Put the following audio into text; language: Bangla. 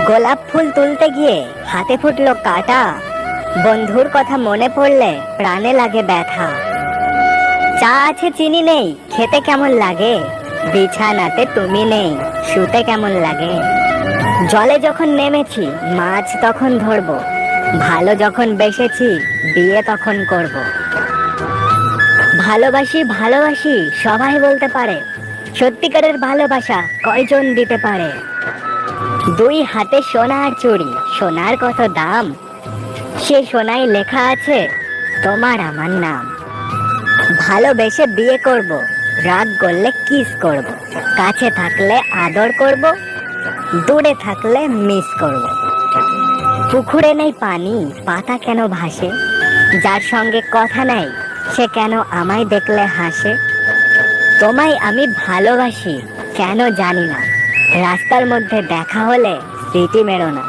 গোলাপ ফুল তুলতে গিয়ে হাতে ফুটলো কাটা, বন্ধুর কথা মনে পড়লে প্রাণে লাগে ব্যথা। চা আছে চিনি নেই, খেতে কেমন লাগে, বিছানাতে তুমি নেই, শুতে কেমন লাগে। জলে যখন নেমেছি মাছ তখন ধরবো, ভালো যখন বেসেছি বিয়ে তখন করব। ভালোবাসি ভালোবাসি সবাই বলতে পারে, সত্যিকারের ভালোবাসা কয়জন দিতে পারে। দুই হাতে সোনার চুড়ি, সোনার কত দাম, সে সোনায় লেখা আছে তোমার আমার নাম। ভালোবেসে বিয়ে করব, রাগ করলে কিস করব, কাছে থাকলে আদর করব, দূরে থাকলে মিস করব। পুকুরে নেই পানি, পাতা কেন ভাসে, যার সঙ্গে কথা নাই সে কেন আমায় দেখলে হাসে। তোমায় আমি ভালোবাসি কেন জানি না, রাস্তার মধ্যে দেখা হলে স্মৃতি মেরো না।